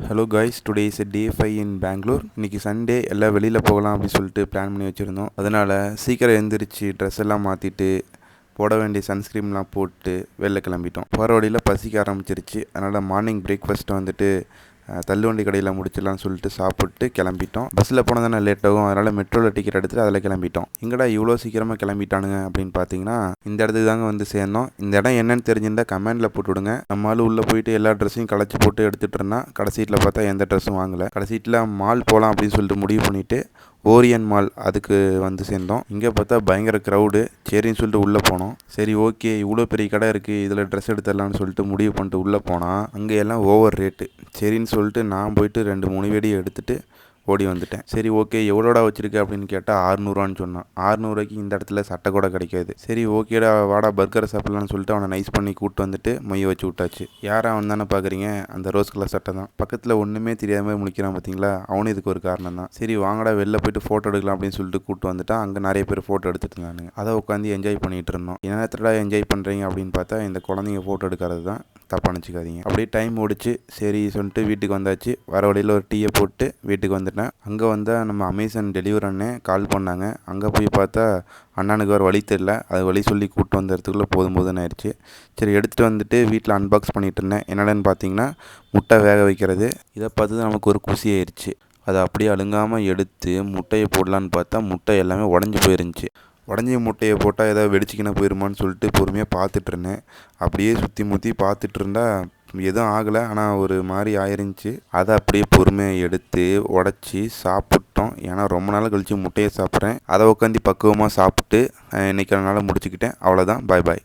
Hello guys, today is டே 5 இன் பெங்களூர். இன்றைக்கி Sunday, எல்லாம் வெளியில் போகலாம் அப்படின்னு சொல்லிட்டு பிளான் பண்ணி வச்சுருந்தோம். அதனால் சீக்கிரம் எழுந்திரிச்சு ட்ரெஸ் எல்லாம் மாற்றிட்டு போட வேண்டிய சன்ஸ்க்ரீம்லாம் போட்டு வெளில கிளம்பிட்டோம். போகிற வழியில் பசிக்க ஆரம்பிச்சிருச்சு. அதனால் மார்னிங் பிரேக்ஃபாஸ்ட்டை வந்துட்டு தள்ளுவண்டி கடையில் முடிச்சிடலாம்னு சொல்லிட்டு சாப்பிட்டு கிளம்பிட்டோம். பஸ்ஸில் போனால் தானே லேட் ஆகும், அதனால் மெட்ரோவில் டிக்கெட் எடுத்துகிட்டு அதில் கிளம்பிட்டோம். எங்கடா இவ்வளோ சீக்கிரமாக கிளம்பிட்டானுங்க அப்படின்னு பார்த்தீங்கன்னா, இந்த இடத்துக்கு தாங்க வந்து சேர்ந்தோம். இந்த இடம் என்னன்னு தெரிஞ்சிருந்தால் கமெண்டில் போட்டு விடுங்க. நம்மளால உள்ளே போயிட்டு எல்லா ட்ரெஸ்ஸையும் களைச்சி போட்டு எடுத்துகிட்டு இருந்தால் கடைசீட்டில் பார்த்தா எந்த ட்ரெஸ்ஸும் வாங்கலை. கடைசீட்டில் மால் போகலாம் அப்படின்னு சொல்லிட்டு முடிவு பண்ணிவிட்டு ஓரியன் மால் அதுக்கு வந்து சேர்ந்தோம். இங்கே பார்த்தா பயங்கர க்ரௌடு. சரின்னு சொல்லிட்டு உள்ளே போனோம். சரி, ஓகே, இவ்வளோ பெரிய கடை இருக்குது, இதில் ட்ரெஸ் எடுத்துடலான்னு சொல்லிட்டு முடிவு பண்ணிட்டு உள்ளே போனால் அங்கே எல்லாம் ஓவர் ரேட்டு. சரின்னு சொல்லிட்டு நான் போயிட்டு 2-3 வெடி எடுத்துகிட்டு ஓடி வந்துட்டேன். சரி, ஓகே, எவ்வளோடா வச்சுருக்க அப்படின்னு கேட்டால் 600 சொன்னான். 600 இந்த இடத்துல சட்டை கூட கிடைக்காது. சரி, ஓகேடா, வாடா பர்கர் சாப்பிட்லான்னு சொல்லிட்டு அவனை நைஸ் பண்ணி கூப்பிட்டு வந்துட்டு மைய வச்சு விட்டாச்சு. யாரை அவன் தானே பார்க்குறீங்க, அந்த ரோஸ் கலர் சட்டை தான். பக்கத்தில் ஒன்றுமே தெரியாமல் முடிக்கிறான் பார்த்தீங்களா, அவனும் இதுக்கு ஒரு காரணம் தான். சரி, வாங்கடா வெளில போயிட்டு ஃபோட்டோ எடுக்கலாம் அப்படின்னு சொல்லிட்டு கூப்பிட்டு வந்துட்டான். அங்கே நிறைய பேர் ஃபோட்டோ எடுத்துகிட்டு இருந்தானுங்க. அதை உட்காந்து என்ஜாய் பண்ணிகிட்டு இருந்தோம். என்னத்தடா என்ஜாய் பண்ணுறீங்க அப்படின்னு பார்த்தா இந்த குழந்தைங்க ஃபோட்டோ எடுக்கிறது தான். தப்பாக நினச்சிக்காதீங்க. அப்படியே டைம் ஓடிச்சு. சரி சொல்லிட்டு வீட்டுக்கு வந்தாச்சு. வர வழியில் ஒரு டீயை போட்டு வீட்டுக்கு வந்துட்டேன். அங்கே வந்தால் நம்ம அமேசான் டெலிவரி அண்ணன் கால் பண்ணாங்க. அங்கே போய் பார்த்தா அண்ணனுக்கு வேறு வழி தெரியல. அது வழி சொல்லி கூப்பிட்டு வந்ததுக்குள்ளே போதும்னு ஆயிடுச்சு. சரி, எடுத்துகிட்டு வந்துட்டு வீட்டில் அன்பாக்ஸ் பண்ணிகிட்டு இருந்தேன். என்னடான்னு பார்த்தீங்கன்னா முட்டை வேக வைக்கிறது. இதை பார்த்து நமக்கு ஒரு குஷி ஆயிடுச்சு. அதை அப்படியே அழுங்காமல் எடுத்து முட்டையை போடலான்னு பார்த்தா முட்டை எல்லாமே உடஞ்சி போயிருந்துச்சு. உடஞ்சி முட்டையை போட்டால் ஏதாவது வெடிச்சிக்கின போயிருமான்னு சொல்லிட்டு பொறுமையாக பார்த்துட்டு இருந்தேன். அப்படியே சுற்றி முற்றி பார்த்துட்டு இருந்தா எதுவும் ஆகலை, ஆனால் ஒரு மாதிரி ஆயிருந்துச்சு. அதை அப்படியே பொறுமையாக எடுத்து உடச்சி சாப்பிட்டோம். ஏன்னா ரொம்ப நாள் கழித்து முட்டையை சாப்பிட்றேன். அதை உட்காந்து பக்குவமாக சாப்பிட்டு இன்றைக்கி அதனால் முடிச்சுக்கிட்டேன். அவ்வளோதான். பாய் பாய்.